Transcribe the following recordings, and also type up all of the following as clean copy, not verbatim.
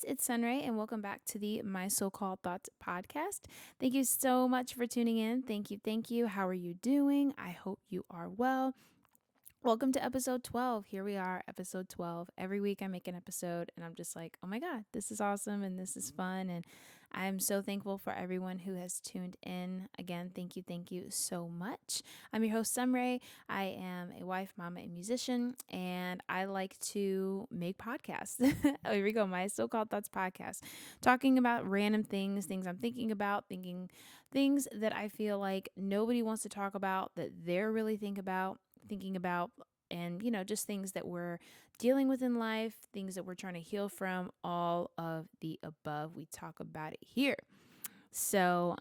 it's Sunray, and welcome back to the My So-Called Thoughts podcast. Thank you so much for tuning in. Thank you, thank you. How are you doing? I hope you are well. Welcome to episode 12. Here we are, episode 12. Every week I make an episode and I'm just like, oh my God, this is awesome and this is fun. And I'm so thankful for everyone who has tuned in. Again, thank you so much. I'm your host, Sumray. I am a wife, mama, and musician, and I like to make podcasts. Oh, here we go, my so-called thoughts podcast, talking about random things I'm thinking about, thinking things that I feel like nobody wants to talk about, that they're really thinking about, and just things that we're dealing with in life, things that we're trying to heal from, all of the above. We talk about it here. So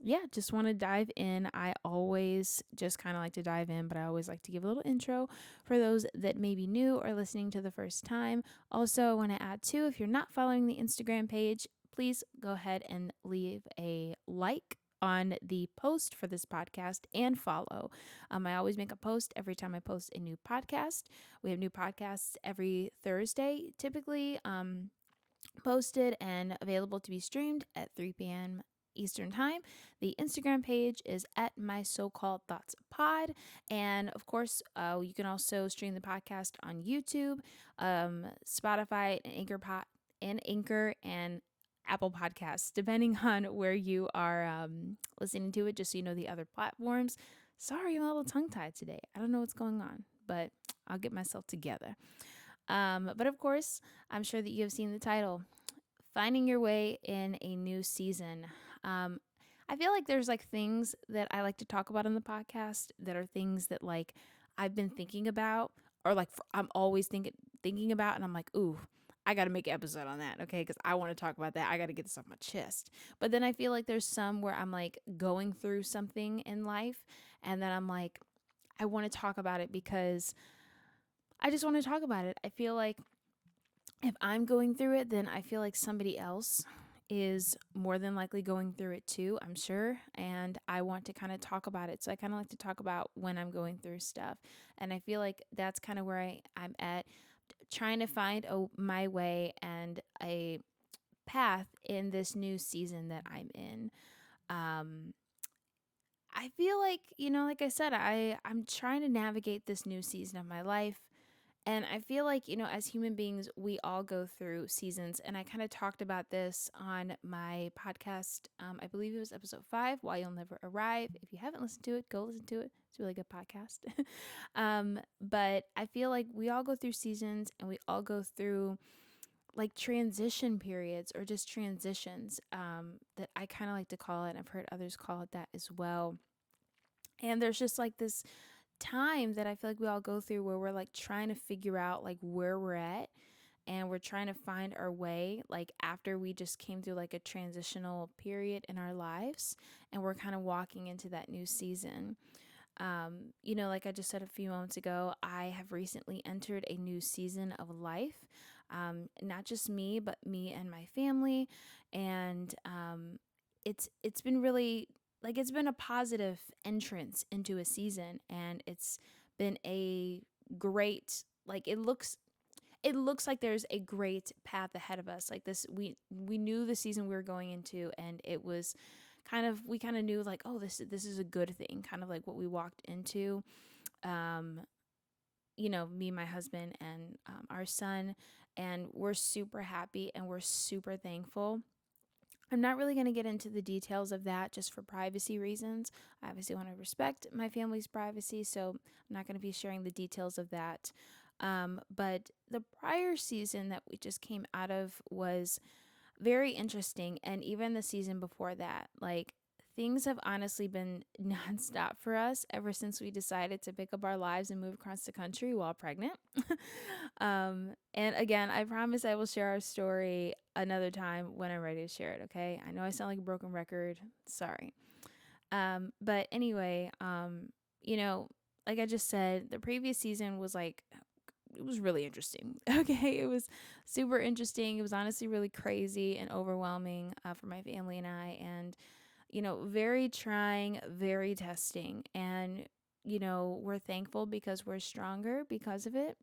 yeah, just want to dive in. I always just kind of like to dive in, but I always like to give a little intro for those that may be new or listening to the first time. Also, I want to add too, if you're not following the Instagram page, please go ahead and leave a like on the post for this podcast and follow. I always make a post every time I post a new podcast. We have new podcasts every Thursday, typically posted and available to be streamed at 3 p.m. Eastern Time. The Instagram page is at My So-Called Thoughts Pod. And of course, you can also stream the podcast on YouTube, Spotify, and Anchor, and Apple Podcasts, depending on where you are listening to it, just so you know the other platforms. Sorry, I'm a little tongue tied today. I don't know what's going on, but I'll get myself together. But of course, I'm sure that you have seen the title, Finding Your Way in a New Season. I feel like there's like things that I like to talk about on the podcast that are things that like I've been thinking about, or like I'm always thinking about, and I'm like, ooh, I got to make an episode on that, okay? Because I want to talk about that. I got to get this off my chest. But then I feel like there's some where I'm like going through something in life, and then I'm like, I want to talk about it because I just want to talk about it. I feel like if I'm going through it, then I feel like somebody else is more than likely going through it too, I'm sure. And I want to kind of talk about it. So I kind of like to talk about when I'm going through stuff. And I feel like that's kind of where I'm at, trying to find my way and a path in this new season that I'm in. Um, I feel like, like I said, I'm trying to navigate this new season of my life. And I feel like, as human beings, we all go through seasons. And I kind of talked about this on my podcast. I believe it was episode 5, Why You'll Never Arrive. If you haven't listened to it, go listen to it. It's a really good podcast. But I feel like we all go through seasons, and we all go through like transition periods, or just transitions, that I kind of like to call it. I've heard others call it that as well. And there's just like this time that I feel like we all go through where we're like trying to figure out like where we're at, and we're trying to find our way, like after we just came through like a transitional period in our lives, and we're kind of walking into that new season. Like I just said a few moments ago, I have recently entered a new season of life. Not just me, but me and my family. And it's been really, like, it's been a positive entrance into a season, and it's been a great, like, it looks like there's a great path ahead of us. Like, this, we knew the season we were going into, and it was we kind of knew, like, oh, this is a good thing, kind of like what we walked into. um Me, my husband, and our son, and we're super happy and we're super thankful. I'm not really going to get into the details of that, just for privacy reasons. I obviously want to respect my family's privacy, so I'm not going to be sharing the details of that. But the prior season that we just came out of was very interesting. And even the season before that, like, things have honestly been nonstop for us ever since we decided to pick up our lives and move across the country while pregnant. And again, I promise I will share our story another time when I'm ready to share it, okay? I know I sound like a broken record. Sorry. But anyway, like I just said, the previous season was like, it was really interesting. Okay, it was super interesting. It was honestly really crazy and overwhelming, for my family and I, and very trying, very testing, and we're thankful because we're stronger because of it.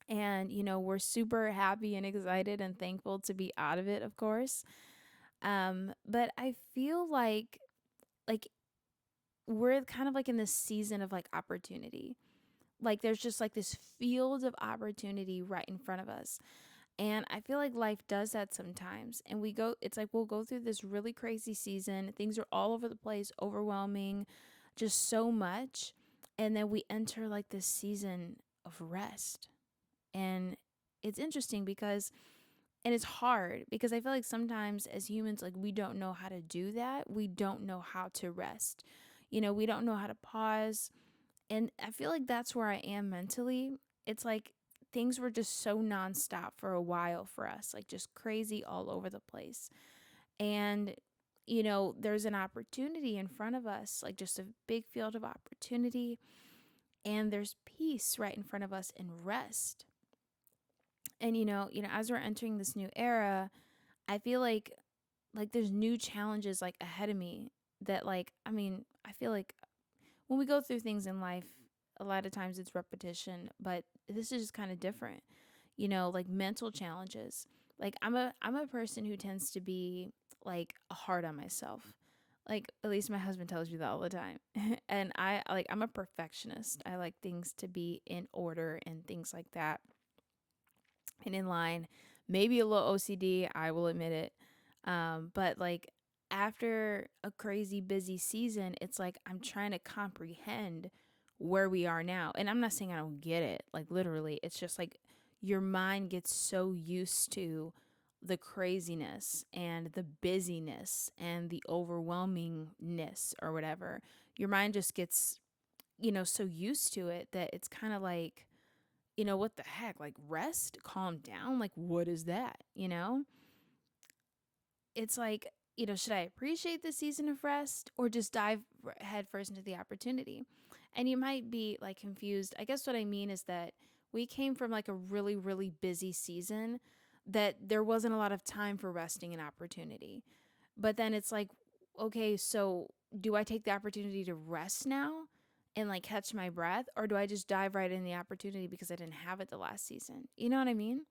And, we're super happy and excited and thankful to be out of it, of course. But I feel like we're kind of like in this season of like opportunity. Like there's just like this field of opportunity right in front of us. And I feel like life does that sometimes. And it's like we'll go through this really crazy season. Things are all over the place, overwhelming, just so much. And then we enter like this season of rest. And it's interesting and it's hard because I feel like sometimes as humans, like we don't know how to do that. We don't know how to rest. We don't know how to pause. And I feel like that's where I am mentally. It's like things were just so nonstop for a while for us, like just crazy all over the place. And, there's an opportunity in front of us, like just a big field of opportunity. And there's peace right in front of us and rest. And, as we're entering this new era, I feel like there's new challenges like ahead of me that I feel like when we go through things in life, a lot of times it's repetition, but this is just kind of different. Like mental challenges. Like I'm a person who tends to be like hard on myself. Like at least my husband tells me that all the time. And I'm a perfectionist. I like things to be in order and things like that and in line. Maybe a little OCD, I will admit it. But like after a crazy busy season, it's like I'm trying to comprehend where we are now. And I'm not saying I don't get it, like literally. It's just like your mind gets so used to the craziness and the busyness and the overwhelmingness or whatever. Your mind just gets, so used to it that it's kind of like, what the heck? Like rest, calm down. Like, what is that? It's like, should I appreciate the season of rest or just dive head first into the opportunity? And you might be like confused. I guess what I mean is that we came from like a really, really busy season that there wasn't a lot of time for resting and opportunity. But then it's like, okay, so do I take the opportunity to rest now and like catch my breath, or do I just dive right in the opportunity because I didn't have it the last season? You know what I mean?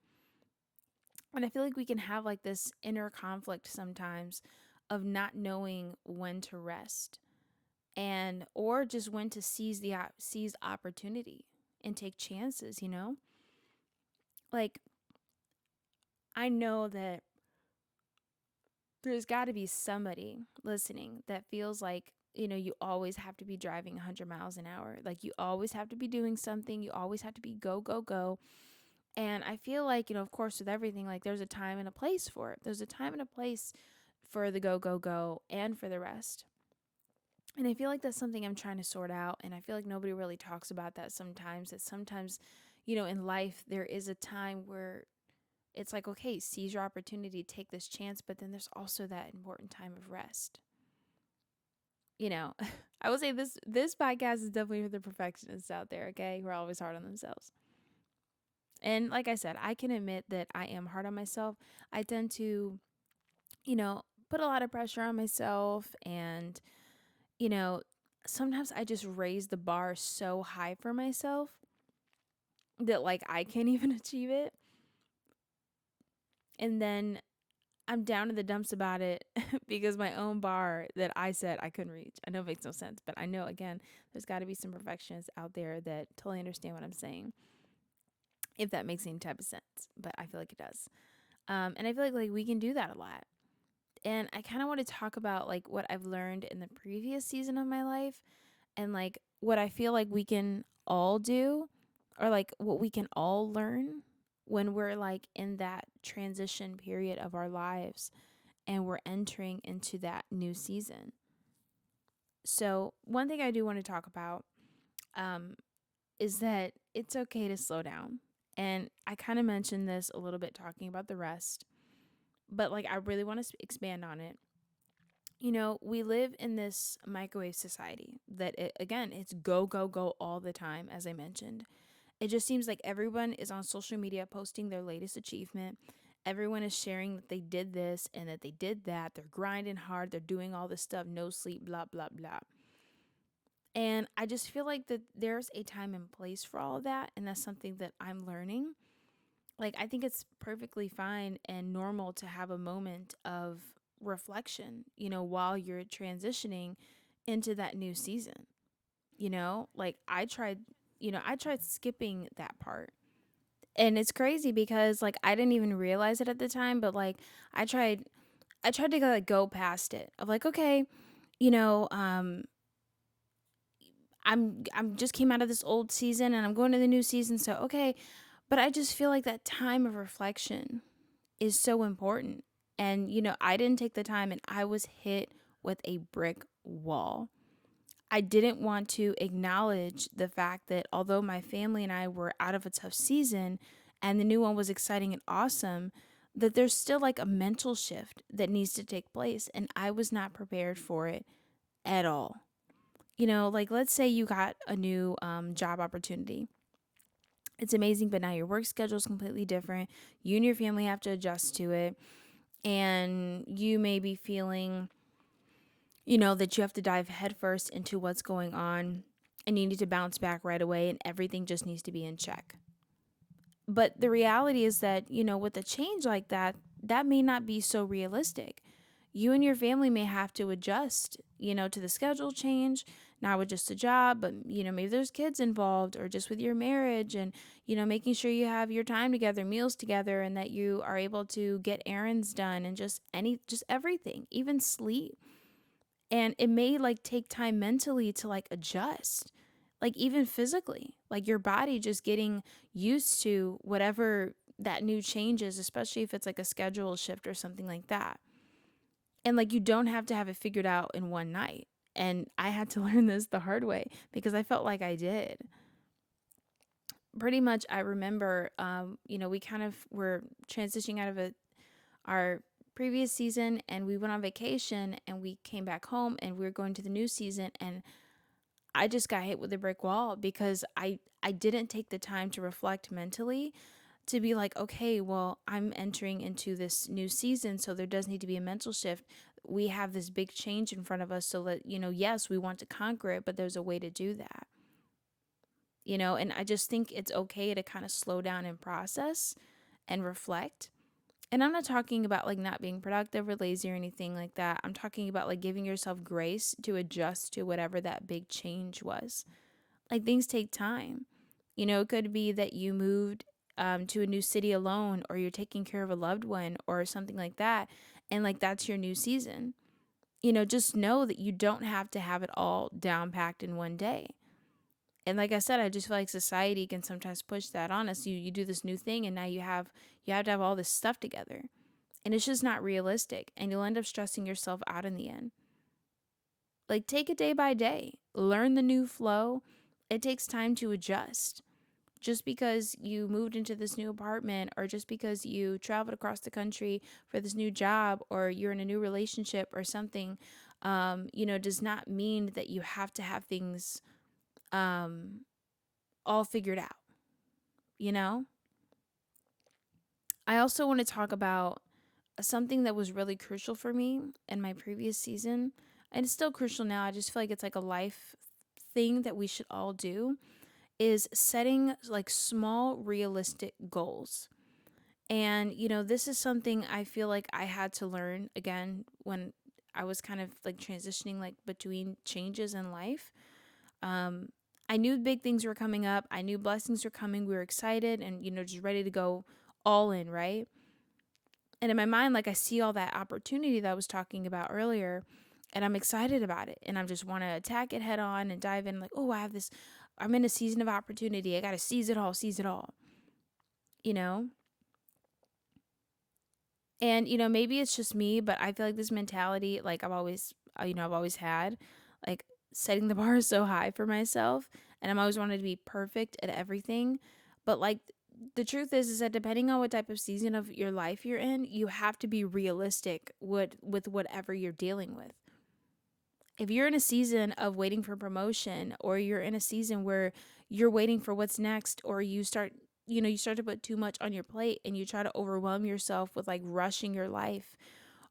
And I feel like we can have like this inner conflict sometimes of not knowing when to rest and or just when to seize opportunity and take chances, Like I know that there's got to be somebody listening that feels like, you always have to be driving 100 miles an hour. Like you always have to be doing something. You always have to be go, go, go. And I feel like, of course, with everything, like there's a time and a place for it. There's a time and a place for the go, go, go and for the rest. And I feel like that's something I'm trying to sort out. And I feel like nobody really talks about that sometimes. That sometimes, in life, there is a time where it's like, okay, seize your opportunity, take this chance. But then there's also that important time of rest. I will say this podcast is definitely for the perfectionists out there, okay? Who are always hard on themselves. And like I said, I can admit that I am hard on myself. I tend to, put a lot of pressure on myself. And, you know, sometimes I just raise the bar so high for myself that like I can't even achieve it. And then I'm down in the dumps about it because my own bar that I said I couldn't reach. I know it makes no sense, but I know, again, there's got to be some perfectionists out there that totally understand what I'm saying, if that makes any type of sense. But I feel like it does. And I feel like we can do that a lot. And I kind of want to talk about like what I've learned in the previous season of my life and like what I feel like we can all do or like what we can all learn when we're like in that transition period of our lives and we're entering into that new season. So, one thing I do want to talk about um, is that it's okay to slow down. And I kind of mentioned this a little bit talking about the rest, but like I really want to expand on it. We live in this microwave society that, again, it's go, go, go all the time, as I mentioned. It just seems like everyone is on social media posting their latest achievement. Everyone is sharing that they did this and that they did that. They're grinding hard. They're doing all this stuff, no sleep, blah, blah, blah. And I just feel like that there's a time and place for all of that. And that's something that I'm learning. like, I think it's perfectly fine and normal to have a moment of reflection, while you're transitioning into that new season. Like I tried skipping that part. And it's crazy because like I didn't even realize it at the time, but like I tried I tried to like go past it of like, okay, you know, um I'm just came out of this old season and I'm going to the new season, so okay. But I just feel like that time of reflection is so important. And I didn't take the time and I was hit with a brick wall. I didn't want to acknowledge the fact that although my family and I were out of a tough season and the new one was exciting and awesome, that there's still like a mental shift that needs to take place. And I was not prepared for it at all. Like let's say you got a new job opportunity. It's amazing, but now your work schedule is completely different. You and your family have to adjust to it. And you may be feeling that you have to dive headfirst into what's going on and you need to bounce back right away and everything just needs to be in check. But the reality is that, with a change like that, that may not be so realistic. You and your family may have to adjust, to the schedule change, not with just a job, but, maybe there's kids involved or just with your marriage and, making sure you have your time together, meals together, and that you are able to get errands done and just everything, even sleep. And it may like take time mentally to like adjust, like even physically, like your body just getting used to whatever that new change is, especially if it's like a schedule shift or something like that. And like you don't have to have it figured out in one night. And I had to learn this the hard way because I felt like I did. Pretty much, I remember, we kind of were transitioning out of our previous season and we went on vacation and we came back home and we were going to the new season and I just got hit with a brick wall because I didn't take the time to reflect mentally to be like, okay, well, I'm entering into this new season, so there does need to be a mental shift. We have this big change in front of us, so that, yes, we want to conquer it, but there's a way to do that. And I just think it's okay to kind of slow down and process and reflect. And I'm not talking about like not being productive or lazy or anything like that. I'm talking about like giving yourself grace to adjust to whatever that big change was. Like things take time. It could be that you moved to a new city alone or you're taking care of a loved one or something like that. And like that's your new season. Just know that you don't have to have it all down packed in one day. And like I said, I just feel like society can sometimes push that on us. You do this new thing and now you have to have all this stuff together. And it's just not realistic. And you'll end up stressing yourself out in the end. Like take it day by day. Learn the new flow. It takes time to adjust. Just because you moved into this new apartment or just because you traveled across the country for this new job or you're in a new relationship or something, does not mean that you have to have things all figured out, you know? I also want to talk about something that was really crucial for me in my previous season. And it's still crucial now. I just feel like it's like a life thing that we should all do is setting like small realistic goals. And this is something I feel like I had to learn again when I was kind of like transitioning like between changes in life. Um I knew big things were coming up. I knew blessings were coming. We were excited and just ready to go all in, right? And in my mind, like I see all that opportunity that I was talking about earlier, and I'm excited about it. And I just want to attack it head on and dive in, like, oh, I'm in a season of opportunity. I got to seize it all, seize it all, you know? And, maybe it's just me, but I feel like this mentality, like I've always had, like setting the bar so high for myself. And I'm always wanted to be perfect at everything. But like the truth is that depending on what type of season of your life you're in, you have to be realistic with whatever you're dealing with. If you're in a season of waiting for promotion or you're in a season where you're waiting for what's next or you start to put too much on your plate and you try to overwhelm yourself with like rushing your life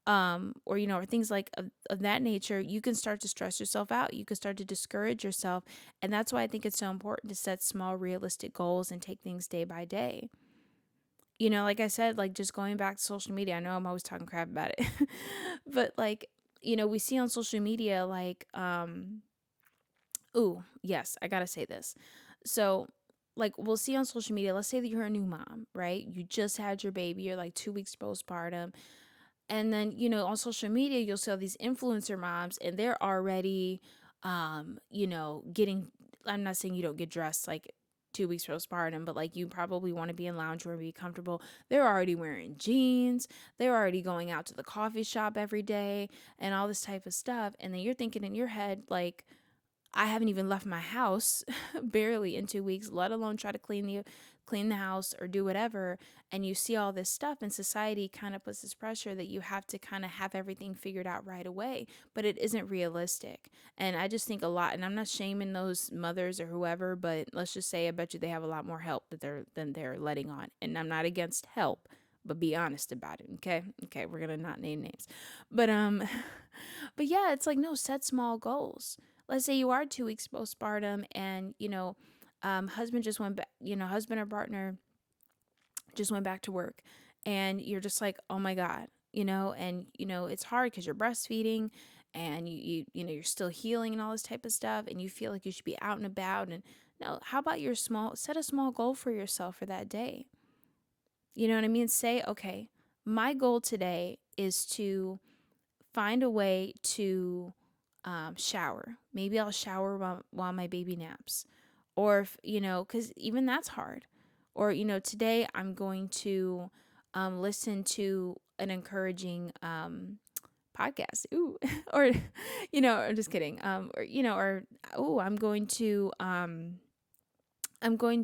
or things like of that nature, you can start to stress yourself out. You can start to discourage yourself. And that's why I think it's so important to set small realistic goals and take things day by day. Like I said, like just going back to social media, I know I'm always talking crap about it, but like, we see on social media, like, ooh, yes, I gotta say this. So, like, we'll see on social media, let's say that you're a new mom, right? You just had your baby, you're like 2 weeks postpartum. And then, on social media, you'll see all these influencer moms and they're already, getting, I'm not saying you don't get dressed like 2 weeks postpartum, but like you probably want to be in loungewear and be comfortable. They're already wearing jeans. They're already going out to the coffee shop every day and all this type of stuff. And then you're thinking in your head, like, I haven't even left my house barely in 2 weeks, let alone try to clean the house or do whatever. And you see all this stuff, and society kind of puts this pressure that you have to kind of have everything figured out right away, but it isn't realistic. And I just think a lot, and I'm not shaming those mothers or whoever, but let's just say I bet you they have a lot more help than they're letting on. And I'm not against help, but be honest about it. Okay, we're gonna not name names, but but yeah, it's like, no, set small goals. Let's say you are 2 weeks postpartum, and husband just went back, husband or partner just went back to work, and you're just like, oh my god, and it's hard because you're breastfeeding, and you're still healing and all this type of stuff, and you feel like you should be out and about. And no, how about set a small goal for yourself for that day? You know what I mean? Say, okay, my goal today is to find a way to shower. Maybe I'll shower while my baby naps. Or, because even that's hard. Or, today I'm going to listen to an encouraging podcast. Ooh. Or, I'm just kidding. Oh, I'm going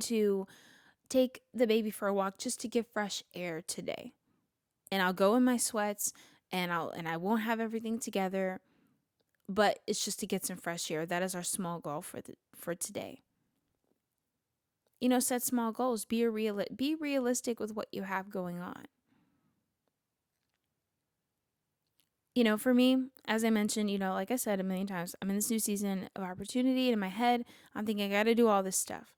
to take the baby for a walk just to get fresh air today. And I'll go in my sweats, and I won't have everything together, but it's just to get some fresh air. That is our small goal for today. Set small goals. Be realistic with what you have going on. For me, as I mentioned, like I said a million times, I'm in this new season of opportunity, and in my head, I'm thinking I got to do all this stuff,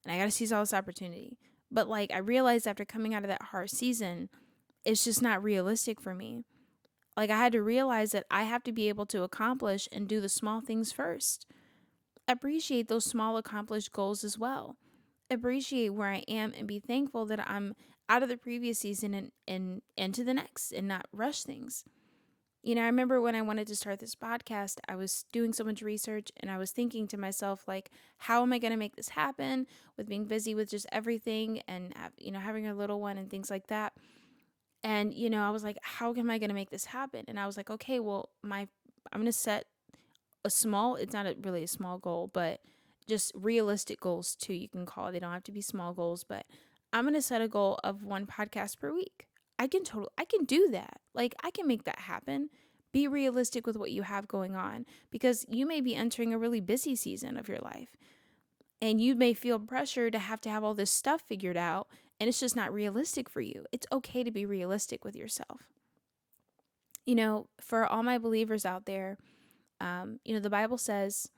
and I got to seize all this opportunity. But like, I realized after coming out of that hard season, it's just not realistic for me. Like, I had to realize that I have to be able to accomplish and do the small things first. Appreciate those small accomplished goals as well. Appreciate where I am and be thankful that I'm out of the previous season and into the next, and not rush things. I remember when I wanted to start this podcast, I was doing so much research, and I was thinking to myself, like, how am I going to make this happen with being busy with just everything, and, having a little one and things like that. And, I was like, how am I going to make this happen? And I was like, okay, well, I'm going to set it's not really a small goal, but just realistic goals too, you can call it. They don't have to be small goals, but I'm going to set a goal of one podcast per week. I can do that. Like, I can make that happen. Be realistic with what you have going on, because you may be entering a really busy season of your life, and you may feel pressure to have all this stuff figured out, and it's just not realistic for you. It's okay to be realistic with yourself. For all my believers out there, the Bible says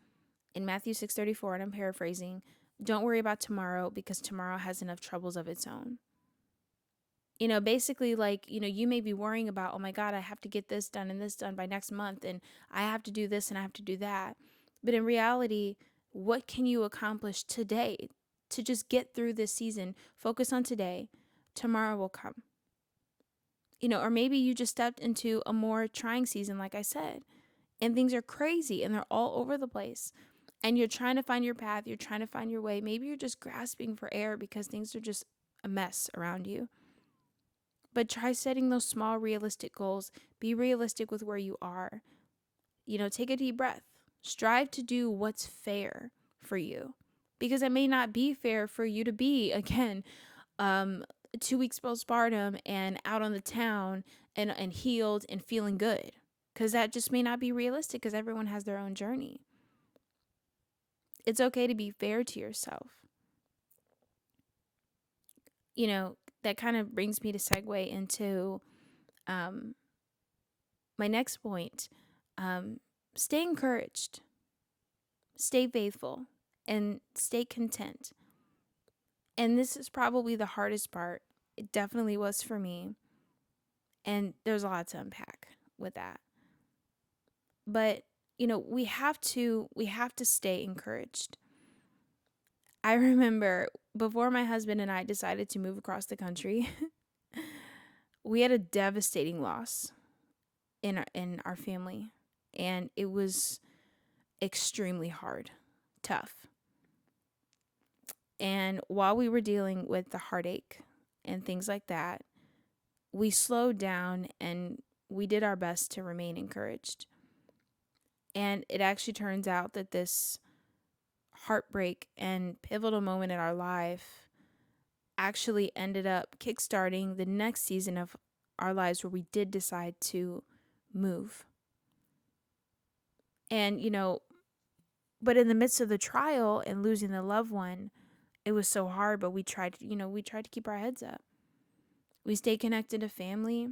in Matthew 6:34, and I'm paraphrasing, don't worry about tomorrow, because tomorrow has enough troubles of its own. Basically, like, you may be worrying about, oh my God, I have to get this done and this done by next month, and I have to do this and I have to do that. But in reality, what can you accomplish today to just get through this season? Focus on today. Tomorrow will come. Or maybe you just stepped into a more trying season, like I said, and things are crazy and they're all over the place. And you're trying to find your path. You're trying to find your way. Maybe you're just grasping for air because things are just a mess around you. But try setting those small, realistic goals. Be realistic with where you are. Take a deep breath. Strive to do what's fair for you, because it may not be fair for you to be, again, 2 weeks postpartum and out on the town and healed and feeling good, because that just may not be realistic, because everyone has their own journey. It's okay to be fair to yourself. That kind of brings me to segue into my next point. Stay encouraged, stay faithful, and stay content. And this is probably the hardest part, It definitely was for me. And there's a lot to unpack with that. But, we have to stay encouraged. I remember before my husband and I decided to move across the country, we had a devastating loss in our family, and it was extremely hard, tough. And while we were dealing with the heartache and things like that, we slowed down and we did our best to remain encouraged. And it actually turns out that this heartbreak and pivotal moment in our life actually ended up kickstarting the next season of our lives where we did decide to move. And, but in the midst of the trial and losing the loved one, it was so hard, but we tried to keep our heads up. We stayed connected to family.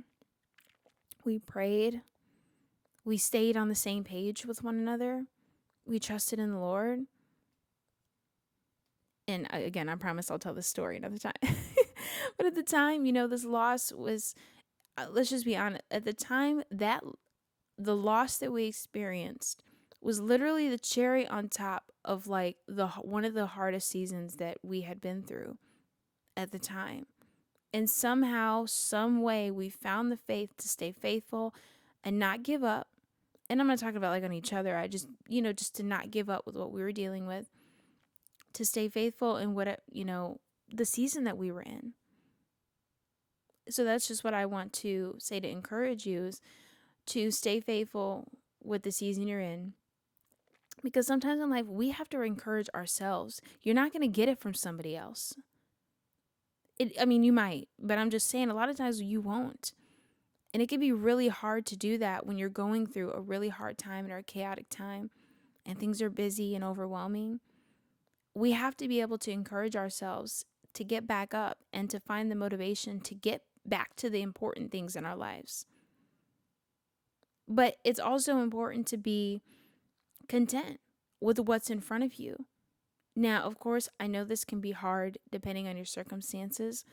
We prayed. We stayed on the same page with one another. We trusted in the Lord. And again, I promise I'll tell this story another time. But at the time, this loss was, let's just be honest, at the time, that the loss that we experienced was literally the cherry on top of like the one of the hardest seasons that we had been through at the time. And somehow, some way, we found the faith to stay faithful and not give up. And I'm not talking about like on each other. I just to not give up with what we were dealing with, to stay faithful in the season that we were in. So that's just what I want to say to encourage you, is to stay faithful with the season you're in. Because sometimes in life, we have to encourage ourselves. You're not going to get it from somebody else. You might, but I'm just saying a lot of times you won't. And it can be really hard to do that when you're going through a really hard time or a chaotic time and things are busy and overwhelming. We have to be able to encourage ourselves to get back up and to find the motivation to get back to the important things in our lives. But it's also important to be content with what's in front of you. Now, of course, I know this can be hard depending on your circumstances.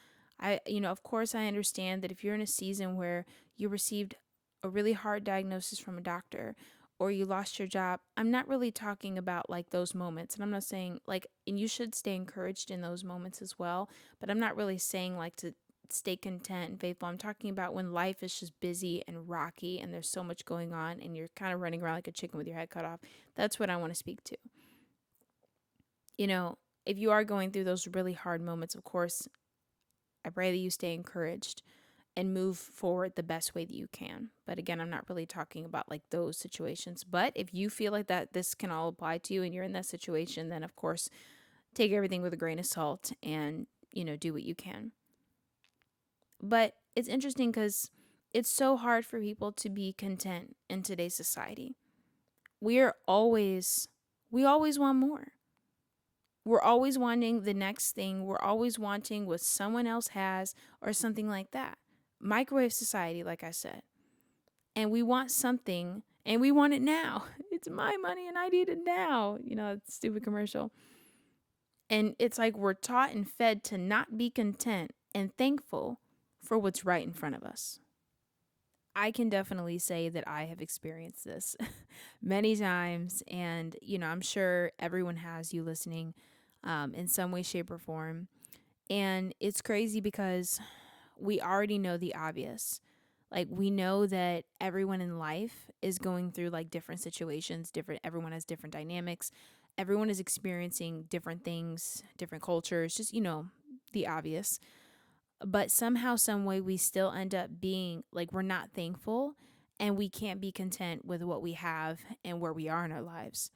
Of course, I understand that if you're in a season where you received a really hard diagnosis from a doctor or you lost your job, I'm not really talking about like those moments. And I'm not saying like, and you should stay encouraged in those moments as well. But I'm not really saying like to stay content and faithful. I'm talking about when life is just busy and rocky and there's so much going on and you're kind of running around like a chicken with your head cut off. That's what I want to speak to. If you are going through those really hard moments, of course, I pray that you stay encouraged and move forward the best way that you can. But again, I'm not really talking about like those situations. But if you feel like that this can all apply to you and you're in that situation, then of course, take everything with a grain of salt and, do what you can. But it's interesting because it's so hard for people to be content in today's society. We always want more. We're always wanting the next thing. We're always wanting what someone else has or something like that. Microwave society, like I said. And we want something and we want it now. It's my money and I need it now. That stupid commercial. And it's like we're taught and fed to not be content and thankful for what's right in front of us. I can definitely say that I have experienced this many times. And, I'm sure everyone has, you listening, in some way, shape, or form. And it's crazy because we already know the obvious. Like, we know that everyone in life is going through like different situations, everyone has different dynamics. Everyone is experiencing different things, different cultures, just, the obvious. But somehow, some way, we still end up being like, we're not thankful and we can't be content with what we have and where we are in our lives.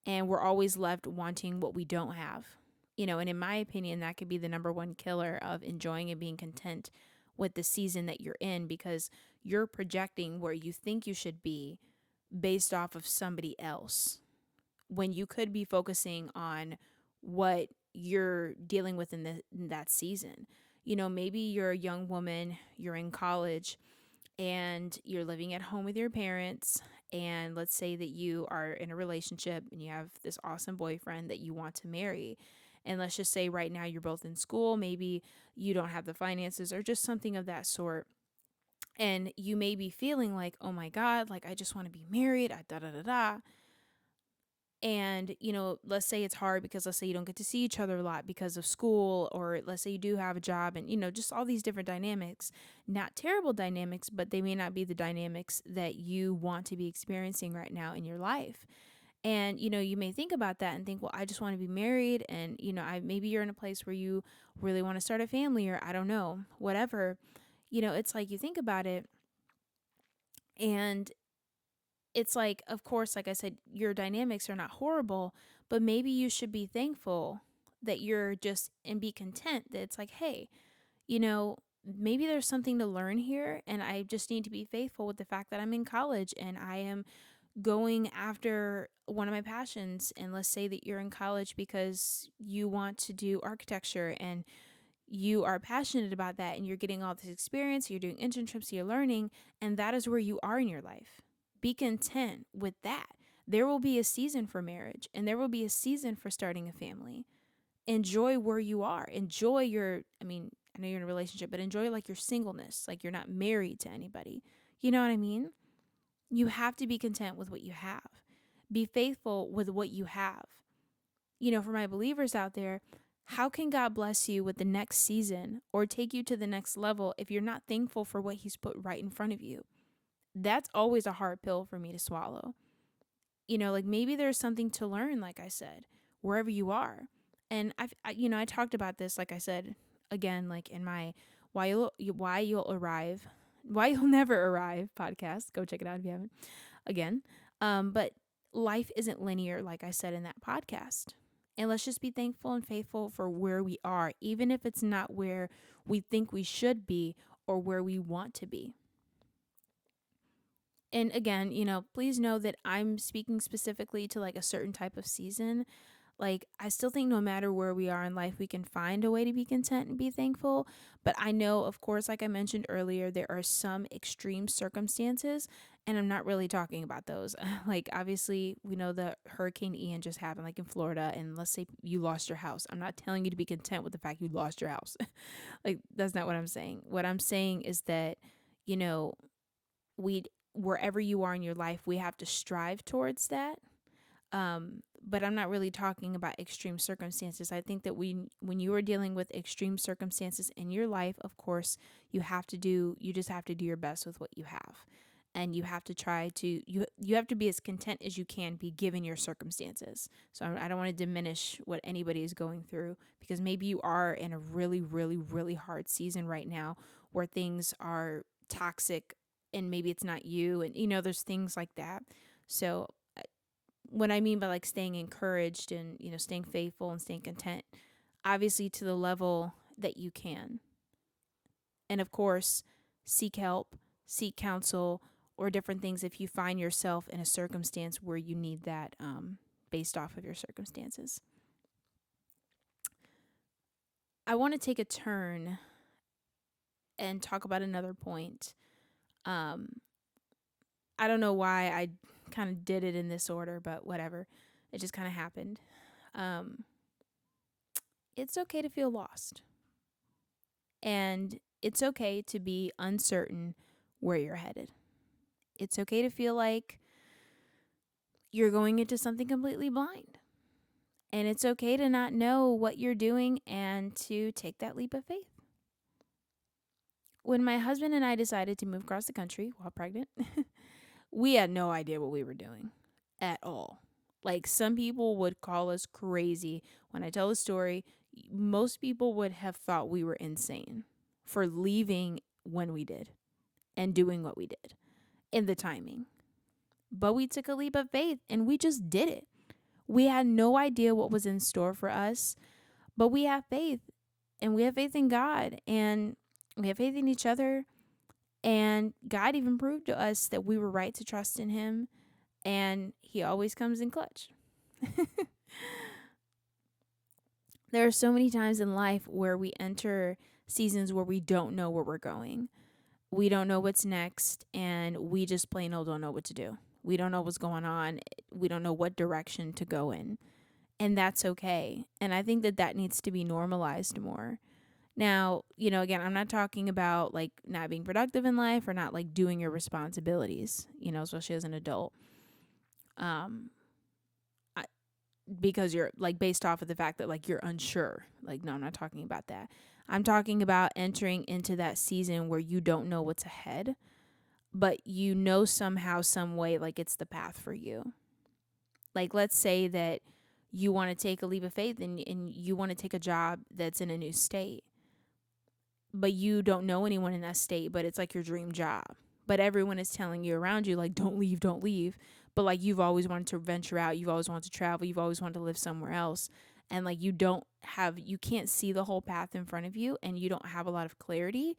And we're always left wanting what we don't have. And in my opinion, that could be the number one killer of enjoying and being content with the season that you're in, because you're projecting where you think you should be based off of somebody else when you could be focusing on what you're dealing with in that season. Maybe you're a young woman, you're in college, and you're living at home with your parents. And let's say that you are in a relationship and you have this awesome boyfriend that you want to marry. And let's just say right now you're both in school, maybe you don't have the finances or just something of that sort. And you may be feeling like, oh my God, like I just want to be married, da da da da. And, let's say it's hard because let's say you don't get to see each other a lot because of school, or let's say you do have a job and, just all these different dynamics, not terrible dynamics, but they may not be the dynamics that you want to be experiencing right now in your life. And, you may think about that and think, well, I just want to be married. And, maybe you're in a place where you really want to start a family, or I don't know, whatever. It's like you think about it, and it's like, of course, like I said, your dynamics are not horrible, but maybe you should be thankful that you're just and be content that it's like, hey, maybe there's something to learn here. And I just need to be faithful with the fact that I'm in college and I am going after one of my passions. And let's say that you're in college because you want to do architecture and you are passionate about that and you're getting all this experience, you're doing internships, you're learning, and that is where you are in your life. Be content with that. There will be a season for marriage and there will be a season for starting a family. Enjoy where you are. Enjoy I know you're in a relationship, but enjoy like your singleness, like you're not married to anybody. You know what I mean? You have to be content with what you have. Be faithful with what you have. For my believers out there, how can God bless you with the next season or take you to the next level if you're not thankful for what He's put right in front of you? That's always a hard pill for me to swallow. Like maybe there's something to learn, like I said, wherever you are. And I talked about this, like I said, again, like in my why you'll never arrive podcast. Go check it out if you haven't. Again, but life isn't linear, like I said in that podcast. And let's just be thankful and faithful for where we are, even if it's not where we think we should be or where we want to be. And again, please know that I'm speaking specifically to like a certain type of season. Like, I still think no matter where we are in life, we can find a way to be content and be thankful. But I know, of course, like I mentioned earlier, there are some extreme circumstances, and I'm not really talking about those. Like, obviously, we know that Hurricane Ian just happened, like in Florida, and let's say you lost your house. I'm not telling you to be content with the fact you lost your house. Like, that's not what I'm saying. What I'm saying is that, you know, we wherever you are in your life, we have to strive towards that. But I'm not really talking about extreme circumstances. I think that when you are dealing with extreme circumstances in your life, of course, you just have to do your best with what you have. And you have to try to, you have to be as content as you can be given your circumstances. So I don't want to diminish what anybody is going through, because maybe you are in a really, really, really hard season right now where things are toxic and maybe it's not you. And, there's things like that. So what I mean by like staying encouraged and, staying faithful and staying content, obviously to the level that you can. And of course, seek help, seek counsel, or different things if you find yourself in a circumstance where you need that based off of your circumstances. I want to take a turn and talk about another point. I don't know why I kind of did it in this order, but whatever. It just kind of happened. It's okay to feel lost. And it's okay to be uncertain where you're headed. It's okay to feel like you're going into something completely blind. And it's okay to not know what you're doing and to take that leap of faith. When my husband and I decided to move across the country while pregnant, we had no idea what we were doing at all. Like, some people would call us crazy. When I tell the story, most people would have thought we were insane for leaving when we did and doing what we did in the timing. But we took a leap of faith and we just did it. We had no idea what was in store for us, but we have faith, and we have faith in God, and we have faith in each other. And God even proved to us that we were right to trust in Him, and He always comes in clutch. There are so many times in life where we enter seasons where we don't know where we're going. We don't know what's next, and we just plain old don't know what to do. We don't know what's going on. We don't know what direction to go in. And that's okay. And I think that that needs to be normalized more. Now, again, I'm not talking about like not being productive in life or not like doing your responsibilities, especially as an adult. Um, I, because you're like based off of the fact that like you're unsure. Like, no, I'm not talking about that. I'm talking about entering into that season where you don't know what's ahead, but somehow, some way, like it's the path for you. Like, let's say that you want to take a leap of faith and you want to take a job that's in a new state, but you don't know anyone in that state, but it's like your dream job. But everyone is telling you around you, like, don't leave, don't leave. But like, you've always wanted to venture out, you've always wanted to travel, you've always wanted to live somewhere else. And like, you can't see the whole path in front of you and you don't have a lot of clarity.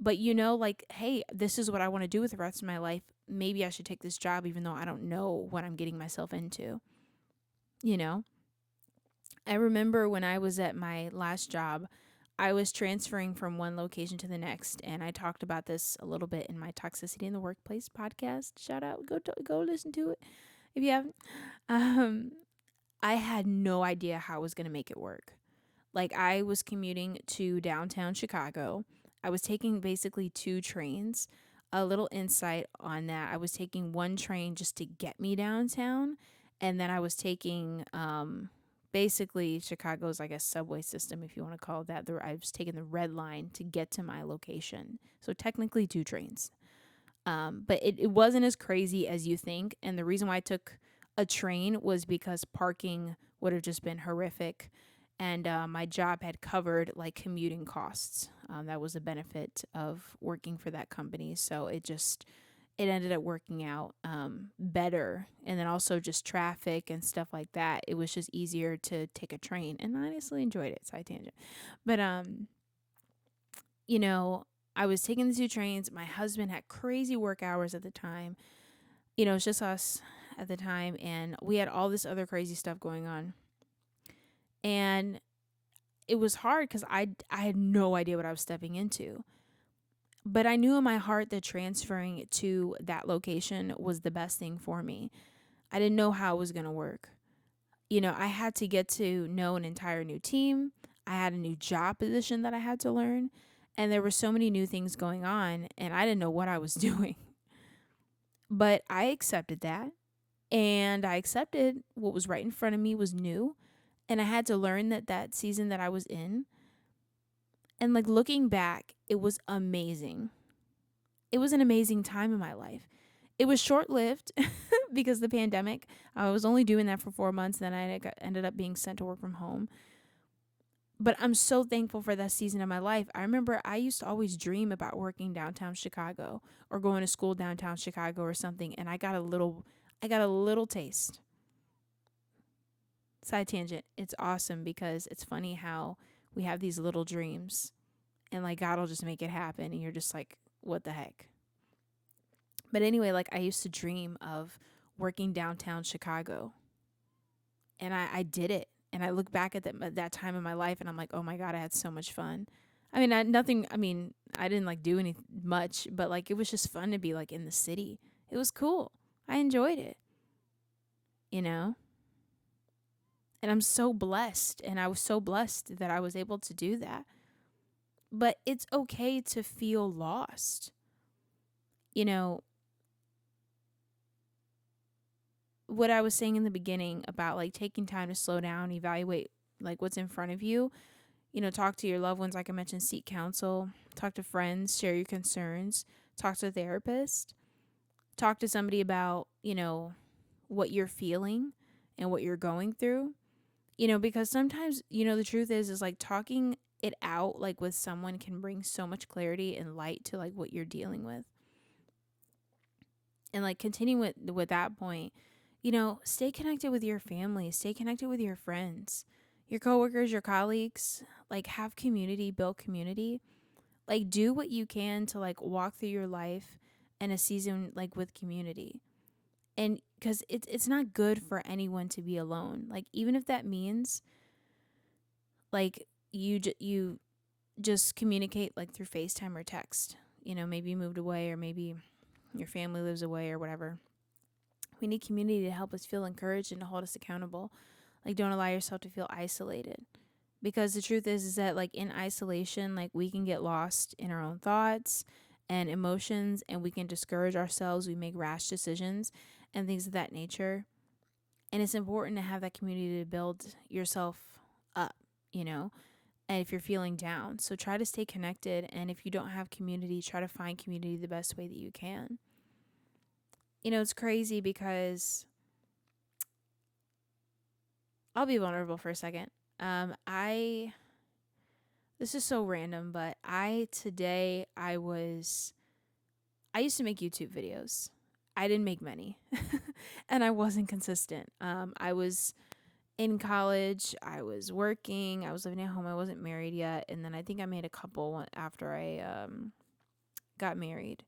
But like, hey, this is what I want to do with the rest of my life. Maybe I should take this job, even though I don't know what I'm getting myself into. You know, I remember when I was at my last job, I was transferring from one location to the next, and I talked about this a little bit in my Toxicity in the Workplace podcast. Shout out, go listen to it if you haven't. Um, I had no idea how I was gonna make it work. Like, I was commuting to downtown Chicago. I was taking basically two trains. A little insight on that: I was taking one train just to get me downtown, and then I was taking basically Chicago's, I guess, subway system, if you want to call it that. I was taking the red line to get to my location. So technically two trains. But it wasn't as crazy as you think. And the reason why I took a train was because parking would have just been horrific. And my job had covered like commuting costs. That was a benefit of working for that company. So it ended up working out better. And then also just traffic and stuff like that. It was just easier to take a train. And I honestly enjoyed it. Side tangent. But, you know, I was taking the two trains. My husband had crazy work hours at the time. It's just us at the time. And we had all this other crazy stuff going on. And it was hard because I had no idea what I was stepping into. But I knew in my heart that transferring to that location was the best thing for me. I didn't know how it was going to work. I had to get to know an entire new team. I had a new job position that I had to learn. And there were so many new things going on, and I didn't know what I was doing. But I accepted that. And I accepted what was right in front of me was new. And I had to learn that season that I was in. And like, looking back, it was amazing. It was an amazing time in my life. It was short lived because the pandemic. I was only doing that for 4 months. Then I ended up being sent to work from home. But I'm so thankful for that season of my life. I remember I used to always dream about working downtown Chicago or going to school downtown Chicago or something. And I got a little taste. Side tangent. It's awesome because it's funny how we have these little dreams and like God will just make it happen. And you're just like, what the heck? But anyway, like, I used to dream of working downtown Chicago, and I did it. And I look back at that time in my life, and I'm like, oh my God, I had so much fun. I mean, I didn't like do any much, but like, it was just fun to be like in the city. It was cool. I enjoyed it, you know? And I'm so blessed. And I was so blessed that I was able to do that. But it's okay to feel lost. You know, what I was saying in the beginning about like taking time to slow down, evaluate like what's in front of you, talk to your loved ones, like I mentioned, seek counsel, talk to friends, share your concerns, talk to a therapist, talk to somebody about, what you're feeling and what you're going through, because sometimes, the truth is like talking it out like with someone can bring so much clarity and light to like what you're dealing with. And like continuing with that point, stay connected with your family, stay connected with your friends, your coworkers, your colleagues, like have community, build community, like do what you can to like walk through your life in a season like with community. And because it's not good for anyone to be alone. Like, even if that means like you just communicate like through FaceTime or text, maybe you moved away or maybe your family lives away or whatever. We need community to help us feel encouraged and to hold us accountable. Like, don't allow yourself to feel isolated. Because the truth is that, like, in isolation, like, we can get lost in our own thoughts and emotions, and we can discourage ourselves. We make rash decisions and things of that nature. And it's important to have that community to build yourself up, you know, and if you're feeling down. So try to stay connected. And if you don't have community, try to find community the best way that you can. You know, it's crazy because I'll be vulnerable for a second. This is so random, but I used to make YouTube videos. I didn't make many and I wasn't consistent. I was in college, I was working, I was living at home, I wasn't married yet. And then I think I made a couple after I got married.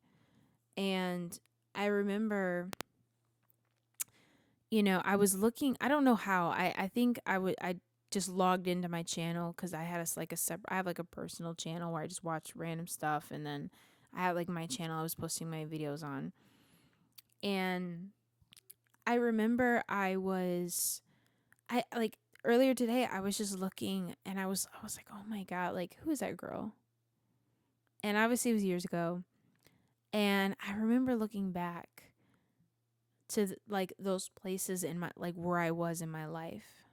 And I remember, you know, I was looking, I don't know how, I think I just logged into my channel because I had I have like a personal channel where I just watch random stuff. And then I had like my channel I was posting my videos on. And I remember I like earlier today I was just looking and I was like, "Oh my God, like who is that girl?" And obviously it was years ago. And I remember looking back to like those places in my like where I was in my life.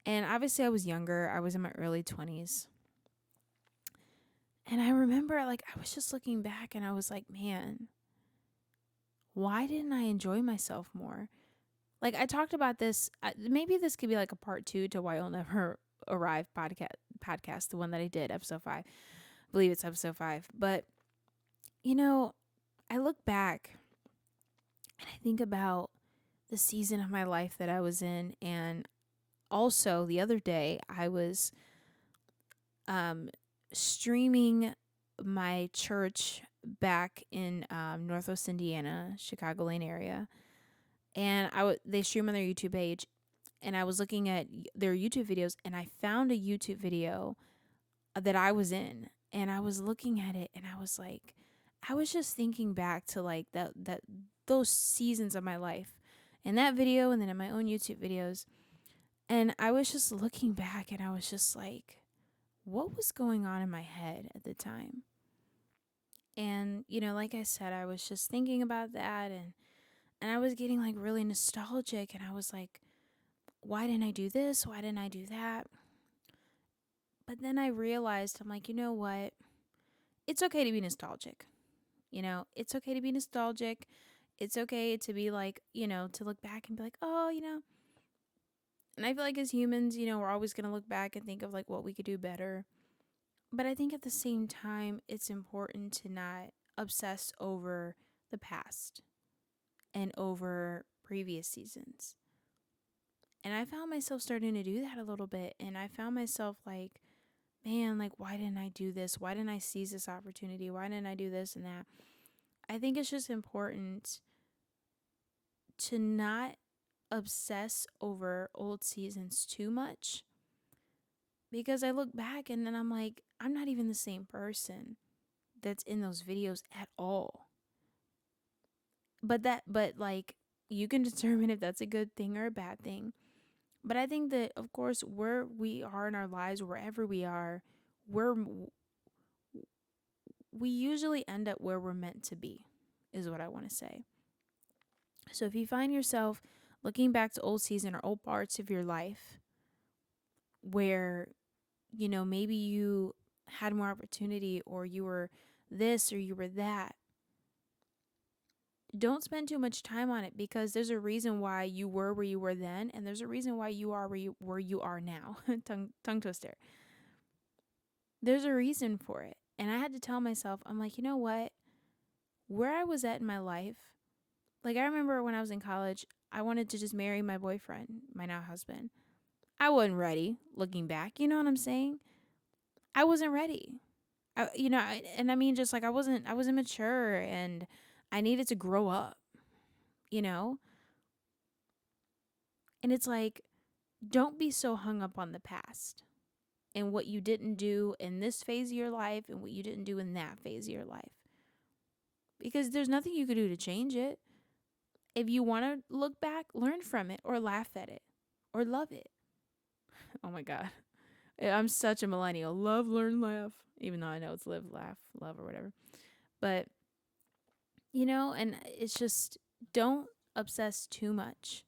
And obviously I was younger. I was in my early 20s. And I remember like I was just looking back and I was like, "Man, why didn't I enjoy myself more?" Like I talked about this. Maybe this could be like a part 2 to Why You'll Never Arrive podcast, the one that I did, episode 5. I believe it's episode 5. But you know, I look back and I think about the season of my life that I was in. And also the other day I was streaming my church back in Northwest Indiana, Chicagoland area. And they stream on their YouTube page. And I was looking at their YouTube videos and I found a YouTube video that I was in. And I was looking at it and I was like, I was just thinking back to like those seasons of my life in that video and then in my own YouTube videos. And I was just looking back and I was just like, what was going on in my head at the time? And, you know, like I said, I was just thinking about that and I was getting like really nostalgic and I was like, why didn't I do this? Why didn't I do that? But then I realized, I'm like, you know what? It's okay to be nostalgic. You know, it's okay to be nostalgic. It's okay to be like, you know, to look back and be like, oh, you know. And I feel like as humans, you know, we're always going to look back and think of like what we could do better. But I think at the same time, it's important to not obsess over the past and over previous seasons. And I found myself starting to do that a little bit. And I found myself like, man, like, why didn't I do this? Why didn't I seize this opportunity? Why didn't I do this and that? I think it's just important to not obsess over old seasons too much. Because I look back and then I'm like, I'm not even the same person that's in those videos at all. But like, you can determine if that's a good thing or a bad thing. But I think that, of course, where we are in our lives, wherever we are, we usually end up where we're meant to be, is what I want to say. So if you find yourself looking back to old season or old parts of your life where, you know, maybe you had more opportunity or you were this or you were that, don't spend too much time on it because there's a reason why you were where you were then and there's a reason why you are where you are now. tongue twister. There's a reason for it. And I had to tell myself, I'm like, you know what? Where I was at in my life, like I remember when I was in college, I wanted to just marry my boyfriend, my now husband. I wasn't ready looking back. You know what I'm saying? I wasn't ready. And I mean, just like I was immature and I needed to grow up, you know? And it's like, don't be so hung up on the past and what you didn't do in this phase of your life and what you didn't do in that phase of your life. Because there's nothing you could do to change it. If you want to look back, learn from it or laugh at it. or love it. Oh my God. I'm such a millennial. Love, learn, laugh. Even though I know it's live, laugh, love, or whatever. But, and it's just don't obsess too much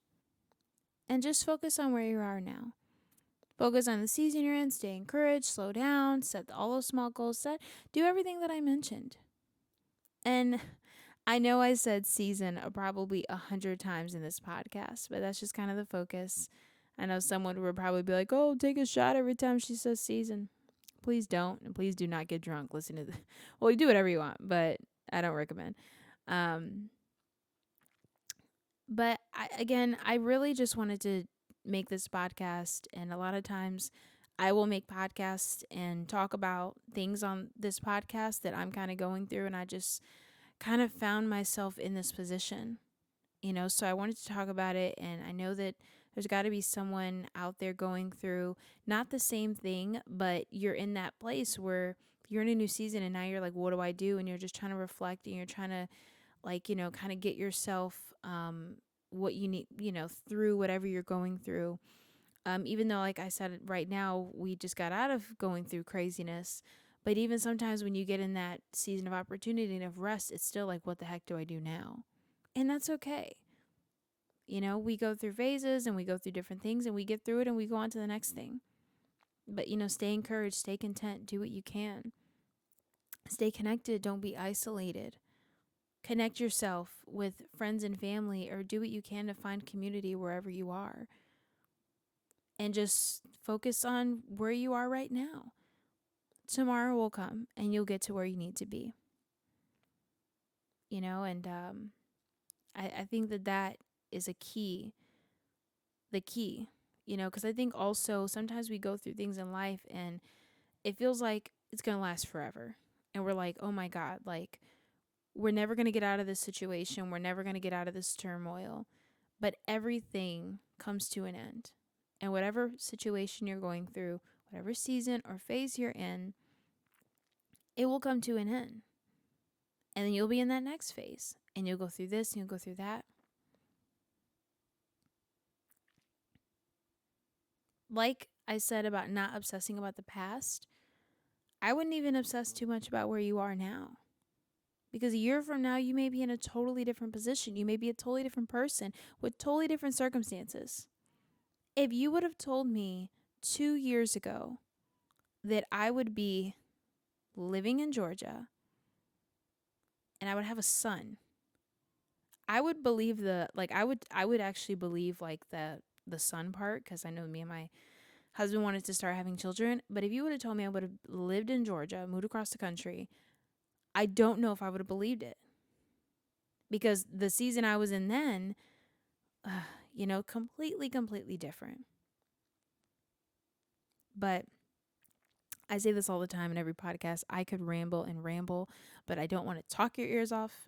and just focus on where you are now. Focus on the season you're in, stay encouraged, slow down, set all those small goals, do everything that I mentioned. And I know I said season probably 100 times in this podcast, but that's just kind of the focus. I know someone would probably be like, oh, take a shot every time she says season. Please don't. And please do not get drunk. Listen to well, you do whatever you want, but I don't recommend. Um, but I really just wanted to make this podcast. And a lot of times I will make podcasts and talk about things on this podcast that I'm kind of going through. And I just kind of found myself in this position, so I wanted to talk about it. And I know that there's got to be someone out there going through not the same thing, but you're in that place where you're in a new season and now you're like, what do I do? And you're just trying to reflect and you're trying to, like, kind of get yourself what you need, through whatever you're going through. Even though, like I said, right now we just got out of going through craziness. But even sometimes when you get in that season of opportunity and of rest, it's still like, what the heck do I do now? And that's okay. We go through phases and we go through different things and we get through it and we go on to the next thing. But, stay encouraged, stay content, do what you can. Stay connected, don't be isolated. Connect yourself with friends and family, or do what you can to find community wherever you are. And just focus on where you are right now. Tomorrow will come and you'll get to where you need to be. And I think that is the key, because I think also sometimes we go through things in life and it feels like it's going to last forever. And we're like, oh my God, like we're never going to get out of this situation. We're never going to get out of this turmoil. But everything comes to an end. And whatever situation you're going through, whatever season or phase you're in, it will come to an end. And then you'll be in that next phase. And you'll go through this and you'll go through that. Like I said about not obsessing about the past, I wouldn't even obsess too much about where you are now. Because a year from now, you may be in a totally different position. You may be a totally different person with totally different circumstances. If you would have told me 2 years ago that I would be living in Georgia and I would have a son, I would believe I would actually believe like the son part, because I know me and my husband wanted to start having children. But if you would have told me I would have lived in Georgia, moved across the country, I don't know if I would have believed it. Because the season I was in then, completely different. But I say this all the time in every podcast. I could ramble and ramble, but I don't want to talk your ears off.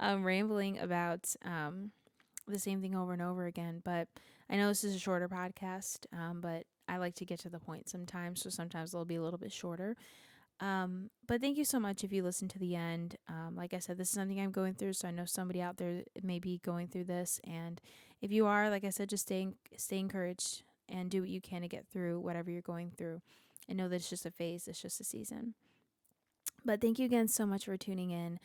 Rambling about the same thing over and over again. But I know this is a shorter podcast, but I like to get to the point sometimes. So sometimes they'll be a little bit shorter. But thank you so much if you listen to the end. Like I said, this is something I'm going through, so I know somebody out there may be going through this. And if you are, like I said, just stay encouraged and do what you can to get through whatever you're going through. And know that it's just a phase, it's just a season. But thank you again so much for tuning in.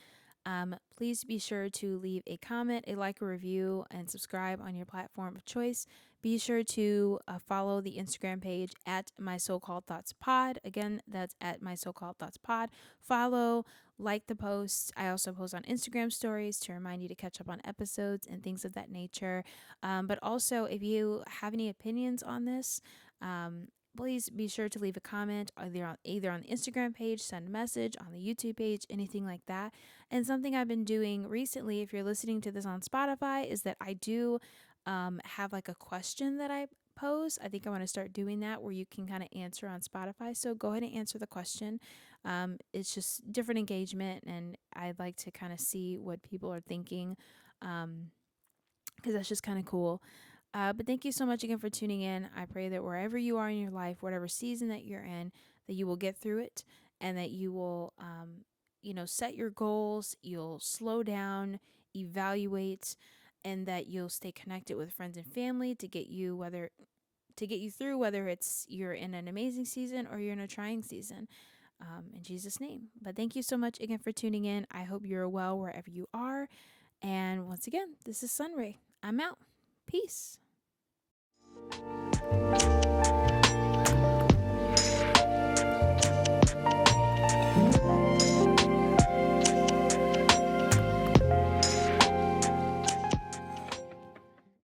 Please be sure to leave a comment, a like, a review, and subscribe on your platform of choice. Be sure to follow the Instagram page at My So-Called Thoughts Pod. Again, that's at My So-Called Thoughts Pod. Follow, like the posts. I also post on Instagram stories to remind you to catch up on episodes and things of that nature. But also, if you have any opinions on this, please be sure to leave a comment either on the Instagram page, send a message on the YouTube page, anything like that. And something I've been doing recently, if you're listening to this on Spotify, is that I do have like a question that I pose. I think I want to start doing that where you can kind of answer on Spotify. So go ahead and answer the question. It's just different engagement, and I'd like to kind of see what people are thinking, because that's just kind of cool. But thank you so much again for tuning in. I pray that wherever you are in your life, whatever season that you're in, that you will get through it, and that you will, set your goals. You'll slow down, evaluate, and that you'll stay connected with friends and family to get you through, whether it's you're in an amazing season or you're in a trying season. In Jesus' name. But thank you so much again for tuning in. I hope you're well wherever you are. And once again, this is Sunray. I'm out. Peace.